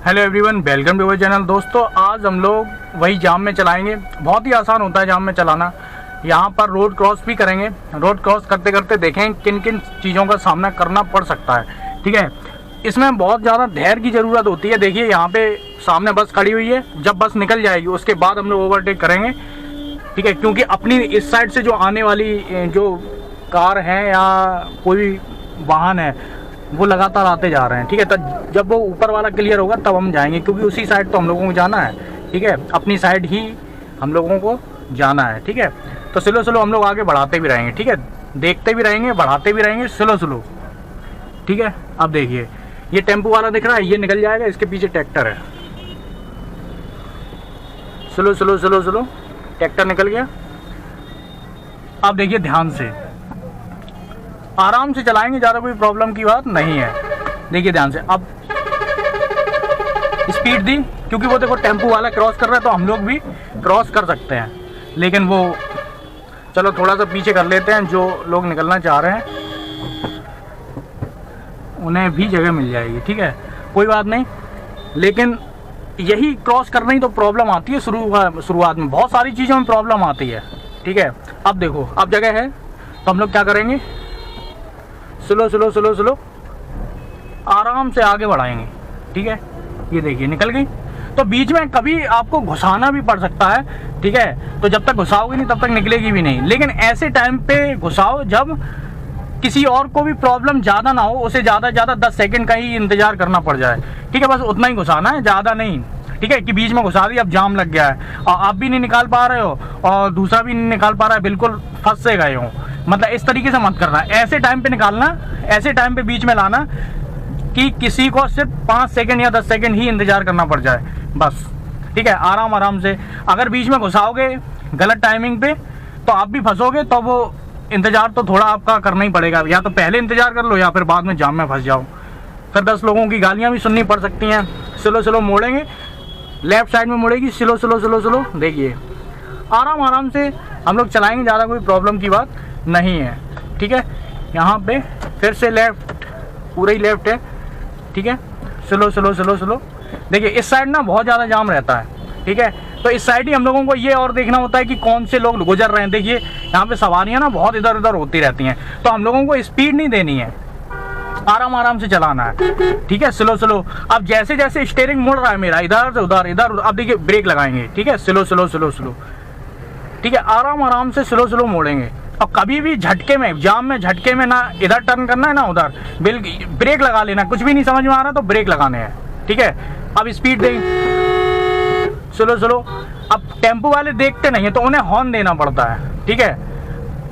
Hello everyone, welcome to our channel. दोस्तों, आज हम लोग वही जाम में चलाएंगे। बहुत ही आसान होता है जाम में चलाना। यहाँ पर रोड क्रॉस भी करेंगे। रोड क्रॉस करते करते देखें किन किन चीज़ों का सामना करना पड़ सकता है। ठीक है, इसमें बहुत ज़्यादा धैर्य की ज़रूरत होती है। देखिए, यहाँ पे सामने बस खड़ी हुई है। जब बस निकल जाएगी उसके बाद हम लोग ओवरटेक करेंगे। ठीक है, क्योंकि अपनी इस साइड से जो आने वाली जो कार है या कोई वाहन है वो लगातार आते जा रहे हैं। ठीक है, तब जब वो ऊपर वाला क्लियर होगा तब हम जाएंगे, क्योंकि उसी साइड तो हम लोगों को जाना है। ठीक है, अपनी साइड ही हम लोगों को जाना है। ठीक है, तो स्लो स्लो हम लोग आगे बढ़ाते भी रहेंगे। ठीक है, देखते भी रहेंगे, बढ़ाते भी रहेंगे स्लो स्लो। ठीक है, अब देखिए ये टेम्पो वाला दिख रहा है, ये निकल जाएगा। इसके पीछे ट्रैक्टर है। Slow slow slow slow, tractor निकल गया। अब देखिए ध्यान से, आराम से चलाएंगे, ज़्यादा कोई प्रॉब्लम की बात नहीं है। देखिए ध्यान से, अब स्पीड दी, क्योंकि वो देखो टेम्पो वाला क्रॉस कर रहा है तो हम लोग भी क्रॉस कर सकते हैं। लेकिन वो चलो थोड़ा सा पीछे कर लेते हैं। जो लोग निकलना चाह रहे हैं उन्हें भी जगह मिल जाएगी। ठीक है, कोई बात नहीं। लेकिन यही क्रॉस करने ही तो प्रॉब्लम आती है। शुरुआत में बहुत सारी चीज़ों में प्रॉब्लम आती है। ठीक है, अब देखो, अब जगह है तो हम लोग क्या करेंगे, स्लो स्लो स्लो स्लो आराम से आगे बढ़ाएंगे। ठीक है, ये देखिए निकल गई। तो बीच में कभी आपको घुसाना भी पड़ सकता है। ठीक है, तो जब तक घुसाओगे नहीं तब तक निकलेगी भी नहीं। लेकिन ऐसे टाइम पे घुसाओ जब किसी और को भी प्रॉब्लम ज़्यादा ना हो, उसे ज़्यादा 10 सेकंड का ही इंतजार करना पड़ जाए। ठीक है, बस उतना ही घुसाना है, ज़्यादा नहीं। ठीक है, कि बीच में घुसा दी, अब जाम लग गया है और आप भी नहीं निकाल पा रहे हो और दूसरा भी नहीं निकाल पा रहा है, बिल्कुल फंस से गए हो। मतलब इस तरीके से मत करना। ऐसे टाइम पे निकालना, ऐसे टाइम पे बीच में लाना कि किसी को सिर्फ 5 सेकंड या 10 सेकंड ही इंतजार करना पड़ जाए, बस। ठीक है, आराम आराम से। अगर बीच में घुसाओगे गलत टाइमिंग पे तो आप भी फंसोगे। तो वो इंतजार तो थोड़ा आपका करना ही पड़ेगा। या तो पहले इंतजार कर लो या फिर बाद में जाम में फंस जाओ। फिर 10 लोगों की गालियाँ भी सुननी पड़ सकती हैं। स्लो स्लो मोड़ेंगे, लेफ्ट साइड में मुड़ेगी, स्लो स्लो स्लो स्लो। देखिए आराम आराम से हम लोग चलाएंगे, ज़्यादा कोई प्रॉब्लम की बात नहीं है। ठीक है, यहाँ पे फिर से लेफ्ट, पूरा ही लेफ्ट है। ठीक है, स्लो स्लो स्लो स्लो। देखिए इस साइड ना बहुत ज़्यादा जाम रहता है। ठीक है, तो इस साइड ही हम लोगों को ये और देखना होता है कि कौन से लोग गुजर रहे हैं। देखिए यहाँ पे सवारियाँ ना बहुत इधर उधर होती रहती हैं, तो हम लोगों को स्पीड नहीं देनी है, आराम आराम से चलाना है। ठीक है, स्लो स्लो। अब जैसे जैसे स्टीयरिंग मुड़ रहा है मेरा इधर से उधर, इधर उधर, अब देखिए ब्रेक लगाएंगे। ठीक है, स्लो स्लो स्लो स्लो। ठीक है, आराम आराम से स्लो स्लो मोड़ेंगे। अब कभी भी झटके में, जाम में झटके में ना इधर टर्न करना है ना उधर, ब्रेक लगा लेना। कुछ भी नहीं समझ में आ रहा तो ब्रेक लगाने हैं। ठीक है, अब स्पीड दें, स्लो स्लो। अब टेम्पो वाले देखते नहीं है तो उन्हें हॉर्न देना पड़ता है। ठीक है,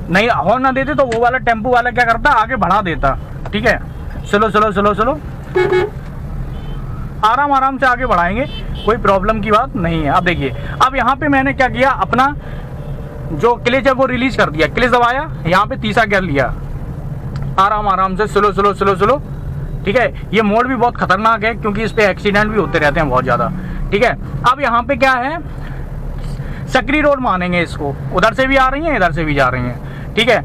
नहीं हॉर्न ना देते तो वो वाला टेम्पो वाला क्या करता, आगे बढ़ा देता। ठीक है, स्लो स्लो स्लो स्लो, आराम आराम से आगे बढ़ाएंगे, कोई प्रॉब्लम की बात नहीं है। अब देखिए, अब यहाँ पे मैंने क्या किया, अपना जो क्लच है वो रिलीज कर दिया, क्लच दबाया, यहाँ पे तीसरा गियर लिया, आराम आराम से स्लो स्लो स्लो स्लो। ठीक है, ये मोड़ भी बहुत खतरनाक है क्योंकि इस पे एक्सीडेंट भी होते रहते हैं बहुत ज़्यादा। ठीक है, अब यहाँ पे क्या है, सकरी रोड मानेंगे इसको, उधर से भी आ रही हैं इधर से भी जा रही हैं। ठीक है,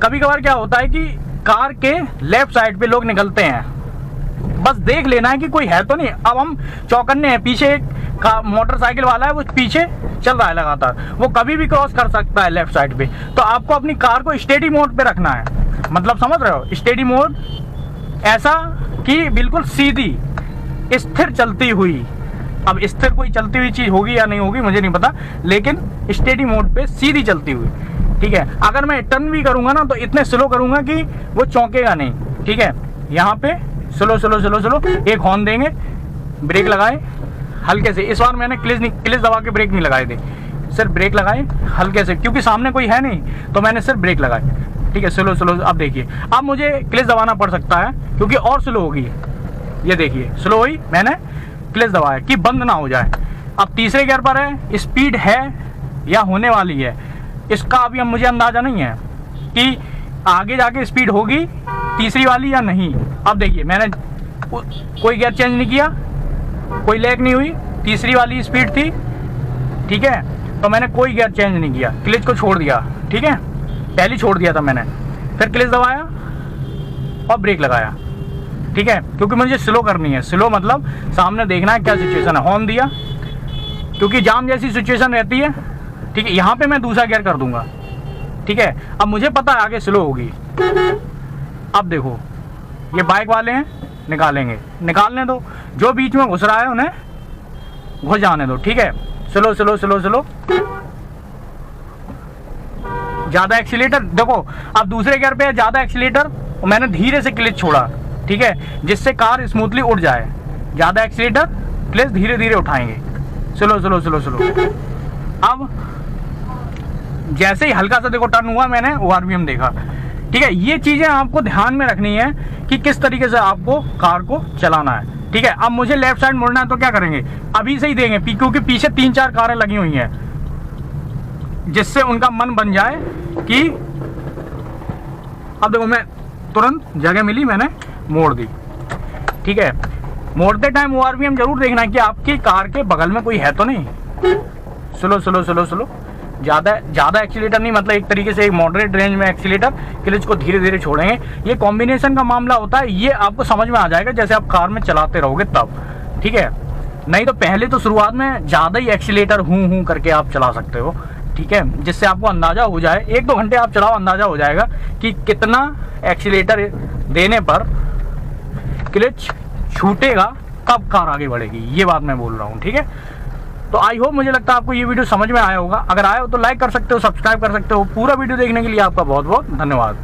कभी कभार क्या होता है कि कार के लेफ्ट साइड पे लोग निकलते हैं, बस देख लेना है कि कोई है तो नहीं। अब हम चौकन्ने हैं, पीछे एक मोटरसाइकिल वाला है, वो पीछे चल रहा है लगातार, वो कभी भी क्रॉस कर सकता है लेफ्ट साइड पे। तो आपको अपनी कार को स्टेडी मोड पे रखना है। मतलब समझ रहे हो, स्टेडी मोड ऐसा कि बिल्कुल सीधी स्थिर चलती हुई। अब स्थिर कोई चलती हुई चीज़ होगी या नहीं होगी मुझे नहीं पता, लेकिन स्टेडी मोड पे सीधी चलती हुई। ठीक है, अगर मैं टर्न भी करूँगा ना तो इतने स्लो करूँगा कि वो चौंकेगा नहीं। ठीक है, यहाँ पे स्लो स्लो स्लो स्लो, एक हॉर्न देंगे, ब्रेक लगाए हल्के से। इस बार मैंने क्लिच दबा के ब्रेक नहीं लगाए थे, सिर्फ ब्रेक लगाए हल्के से, क्योंकि सामने कोई है नहीं तो मैंने सिर्फ ब्रेक लगाए। ठीक है, स्लो स्लो। अब देखिए, अब मुझे क्लिच दबाना पड़ सकता है क्योंकि और स्लो होगी। ये देखिए स्लो हुई, मैंने क्लिच दबाया कि बंद ना हो जाए। अब तीसरे गियर पर है, स्पीड है या होने वाली है इसका अभी अब मुझे अंदाज़ा नहीं है कि आगे जाके स्पीड होगी तीसरी वाली या नहीं। अब देखिए, मैंने कोई गियर चेंज नहीं किया, कोई लैग नहीं हुई, तीसरी वाली स्पीड थी। ठीक है, तो मैंने कोई गियर चेंज नहीं किया, क्लिच को छोड़ दिया। ठीक है, पहले छोड़ दिया था मैंने, फिर क्लिच दबाया और ब्रेक लगाया। ठीक है, क्योंकि मुझे स्लो करनी है। स्लो मतलब सामने देखना है क्या सिचुएशन है। हॉर्न दिया, क्योंकि जाम जैसी सिचुएशन रहती है, ठीक है, यहाँ पे मैं दूसरा गियर कर दूंगा, ठीक है। अब मुझे पता है आगे स्लो होगी। अब देखो ये बाइक वाले हैं, निकालेंगे, निकालने दो, जो बीच में घुस रहा है उन्हें घुस जाने दो, ठीक है। स्लो स्लो स्लो स्लो, ज्यादा एक्सीलेटर देखो, अब दूसरे गियर पे है ज्यादा एक्सीलेटर, और मैंने धीरे से क्लच छोड़ा, ठीक है, जिससे कार स्मूथली उड़ जाए। ज्यादा एक्सीलेटर, क्लच धीरे धीरे उठाएंगे, स्लो स्लो स्लो स्लो। अब जैसे ही हल्का सा देखो टर्न हुआ, मैंने ओआरवीएम देखा, ठीक है। ये चीजें आपको ध्यान में रखनी है कि किस तरीके से आपको कार को चलाना है, ठीक है। अब मुझे लेफ्ट साइड मुड़ना है तो क्या करेंगे, अभी से ही देंगे, क्योंकि पीछे 3-4 कारें लगी हुई हैं, जिससे उनका मन बन जाए कि अब देखो, मैं तुरंत जगह मिली, मैंने मोड़ दी, ठीक है। मोड़ते टाइम ओआरवीएम जरूर देखना है कि आपकी कार के बगल में कोई है तो नहीं। स्लो स्लो स्लो स्लो, ज्यादा एक्सीलेटर नहीं, मतलब एक तरीके से एक मॉडरेट रेंज में एक्सीलेटर, क्लच को धीरे धीरे छोड़ेंगे। ये कॉम्बिनेशन का मामला होता है, ये आपको समझ में आ जाएगा जैसे आप कार में चलाते रहोगे तब, ठीक है। नहीं तो पहले तो शुरुआत में ज्यादा ही एक्सीलेटर हूं करके आप चला सकते हो, ठीक है, जिससे आपको अंदाजा हो जाए, 1-2 घंटे आप चलाओ, अंदाजा हो जाएगा कि कितना एक्सीलेटर देने पर क्लच छूटेगा, कब कार आगे बढ़ेगी। ये बात मैं बोल रहा हूँ, ठीक है। तो आई होप, मुझे लगता है आपको ये वीडियो समझ में आया होगा। अगर आया हो तो लाइक कर सकते हो, सब्सक्राइब कर सकते हो। पूरा वीडियो देखने के लिए आपका बहुत बहुत धन्यवाद।